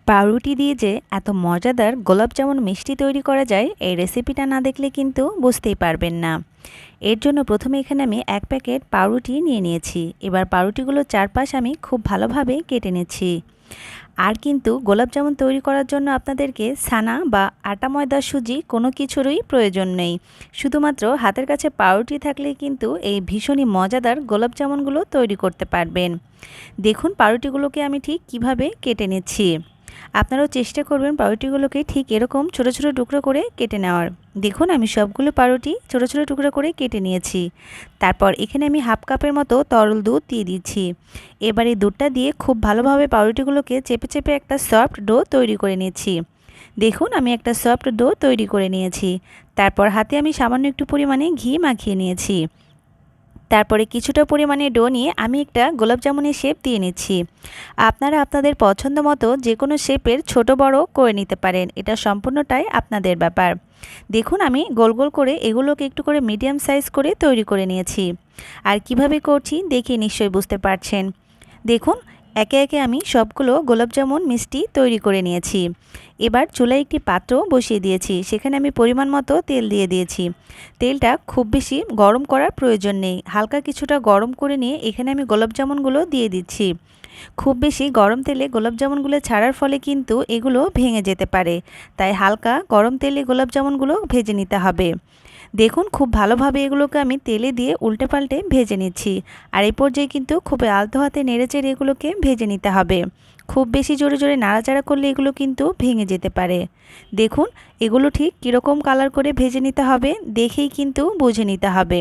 পাউরুটি দিয়ে যে এত মজাদার গোলাপ জামুন মিষ্টি তৈরি করা যায় এই রেসিপিটা না দেখলে কিন্তু বুঝতেই পারবেন না। এর জন্য প্রথমে এখানে আমি 1 প্যাকেট পাউরুটি নিয়ে নিয়েছি। এবার পাউরুটিগুলো চারপাশ আমি খুব ভালোভাবে কেটে নিচ্ছি। আর কিন্তু গোলাপ জামুন তৈরি করার জন্য আপনাদেরকে ছানা বা আটা ময়দা সুজি কোনো কিছুরই প্রয়োজন নেই। শুধুমাত্র হাতের কাছে পাউরুটি থাকলেই কিন্তু এই ভীষণই মজাদার গোলাপ জামুনগুলো তৈরি করতে পারবেন। দেখুন পাউরুটিগুলোকে আমি ঠিক কিভাবে কেটে নিচ্ছি। আপনারাও চেষ্টা করবেন পাউরুটিগুলোকে ঠিক এরকম ছোট ছোট টুকরো করে কেটে নেওয়ার। দেখুন আমি সবগুলো পাউরুটি ছোট ছোট টুকরো করে কেটে নিয়েছি। তারপর এখানে আমি হাফ কাপের মতো তরল দুধ দিয়ে দিচ্ছি। এবার এই দুধটা দিয়ে খুব ভালোভাবে পাউরুটিগুলোকে চেপে চেপে একটা সফট ডো তৈরি করে নিচ্ছি। দেখুন আমি একটা সফট ডো তৈরি করে নিয়েছি। তারপর হাতে আমি সামান্য একটু পরিমাণে ঘি মাখিয়ে নিয়েছি। তারপরে কিছুটা পরিমাণে ডো নিয়ে আমি একটা গোলাপ জামুনের শেপ দিয়ে নিচ্ছি। আপনারা আপনাদের পছন্দ মতো যে কোনো শেপের ছোট বড় করে নিতে পারেন, এটা সম্পূর্ণটাই আপনাদের ব্যাপার। দেখুন আমি গোল গোল করে এগুলোকে একটু করে মিডিয়াম সাইজ করে তৈরি করে নিয়েছি। আর কিভাবে করছি দেখে নিশ্চয়ই বুঝতে পারছেন। দেখুন একে একে আমি সবগুলো গোলাপ জামুন মিষ্টি তৈরি করে নিয়েছি। এবার চুলায় একটি পাত্র বসিয়ে দিয়েছি, সেখানে আমি পরিমাণ মতো তেল দিয়ে দিয়েছি। তেলটা খুব বেশি গরম করার প্রয়োজন নেই, হালকা কিছুটা গরম করে নিয়ে এখানে আমি গোলাপ জামুনগুলো দিয়ে দিচ্ছি। খুব বেশি গরম তেলে গোলাপ জামুনগুলো ছাড়ার ফলে কিন্তু এগুলো ভেঙে যেতে পারে, তাই হালকা গরম তেলে গোলাপ জামুনগুলো ভেজে নিতে হবে। দেখুন খুব ভালোভাবে এগুলোকে আমি তেলে দিয়ে উল্টে পাল্টে ভেজে নিচ্ছি। আর এই পর্যায়ে কিন্তু খুব আলতো হাতে নেড়েচেড়ে এগুলোকে ভেজে নিতে হবে। খুব বেশি জোরে জোরে নাড়াচাড়া করলে এগুলো কিন্তু ভেঙে যেতে পারে। দেখুন এগুলো ঠিক কীরকম কালার করে ভেজে নিতে হবে দেখেই কিন্তু বুঝে নিতে হবে।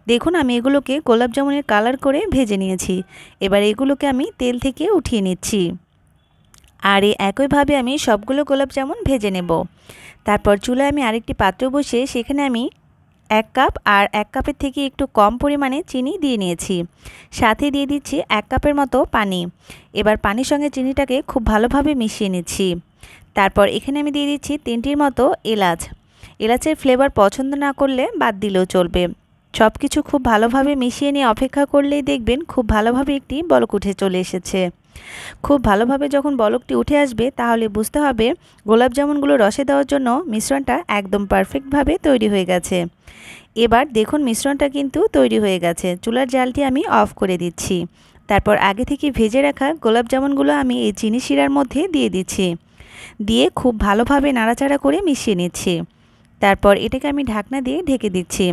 দেখুন আমি এগুলোকে গোলাপ জামুনের কালার করে ভেজে নিয়েছি। এবার এগুলোকে আমি তেল থেকে উঠিয়ে নিচ্ছি। আর এই একইভাবে আমি সবগুলো গোলাপ জামুন ভেজে নেব। তারপর চুলায় আমি আরেকটি পাত্র বসিয়ে সেখানে আমি 1 কাপ আর 1 কাপের থেকে একটু কম পরিমাণে চিনি দিয়ে নিয়েছি। সাথে দিয়ে দিচ্ছি 1 কাপের মতো পানি। এবার পানির সঙ্গে চিনিটাকে খুব ভালোভাবে মিশিয়ে নিচ্ছি। তারপর এখানে আমি দিয়ে দিচ্ছি 3টির মতো এলাচ। এলাচের ফ্লেভার পছন্দ না করলে বাদ দিলেও চলবে। সব কিছু খুব ভালোভাবে মিশিয়ে নিয়ে অপেক্ষা করলেই দেখবেন খুব ভালোভাবে একটি বলক উঠে চলে এসেছে। খুব ভালোভাবে যখন বলকটি উঠে আসবে তাহলে বুঝতে হবে গোলাপ জামুনগুলো রসে দেওয়ার জন্য মিশ্রণটা একদম পারফেক্টভাবে তৈরি হয়ে গেছে। এবার দেখুন মিশ্রণটা কিন্তু তৈরি হয়ে গেছে। চুলার জালটি আমি অফ করে দিচ্ছি। তারপর আগে থেকে ভেজে রাখা গোলাপ জামুনগুলো আমি এই চিনি শিরার মধ্যে দিয়ে দিচ্ছি। দিয়ে খুব ভালোভাবে নাড়াচাড়া করে মিশিয়ে নিচ্ছি। তারপর এটাকে আমি ঢাকনা দিয়ে ঢেকে দিচ্ছি।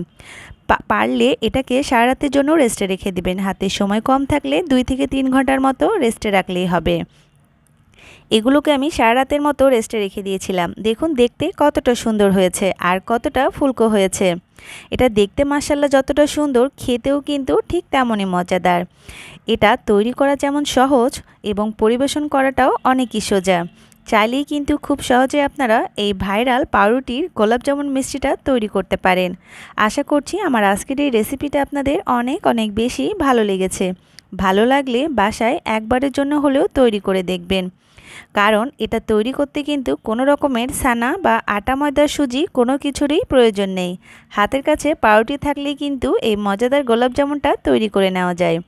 পারলে এটাকে সারা রাতের জন্য রেস্টে রেখে দিবেন। হাতে সময় কম থাকলে 2 থেকে 3 ঘন্টার মতো রেস্টে রাখলেই হবে। এগুলোকে আমি সারা রাতের মতো রেস্টে রেখে দিয়েছিলাম। দেখুন দেখতে কতটা সুন্দর হয়েছে আর কতটা ফুলকো হয়েছে। এটা দেখতে মাশাআল্লাহ যতটা সুন্দর, খেতেও কিন্তু ঠিক তেমনই মজাদার। এটা তৈরি করা যেমন সহজ এবং পরিবেশন করাটাও অনেকই সোজা। চাইলেই কিন্তু খুব সহজে আপনারা এই ভাইরাল পাউরুটির গোলাপ জামুন মিষ্টিটা তৈরি করতে পারেন। আশা করছি আমার আজকের এই রেসিপিটা আপনাদের অনেক অনেক বেশি ভালো লেগেছে। ভালো লাগলে বাসায় একবারের জন্য হলেও তৈরি করে দেখবেন। কারণ এটা তৈরি করতে কিন্তু কোনো রকমের ছানা বা আটা ময়দা সুজি কোনো কিছুরই প্রয়োজন নেই। হাতের কাছে পাউরুটি থাকলেই কিন্তু এই মজাদার গোলাপ জামুনটা তৈরি করে নেওয়া যায়।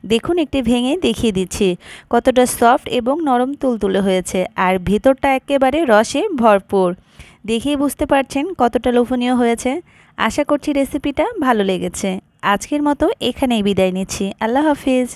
দেখুন একটি ভেঙে দেখিয়ে দিচ্ছি কতটা সফট এবং নরম তুলতুলে হয়েছে আর ভেতরটা একেবারে রসে ভরপুর। দেখেই বুঝতে পারছেন কতটা লোভনীয় হয়েছে। আশা করছি রেসিপিটা ভালো লেগেছে। আজকের মতো এখানেই বিদায় নিচ্ছি। আল্লাহ হাফিজ।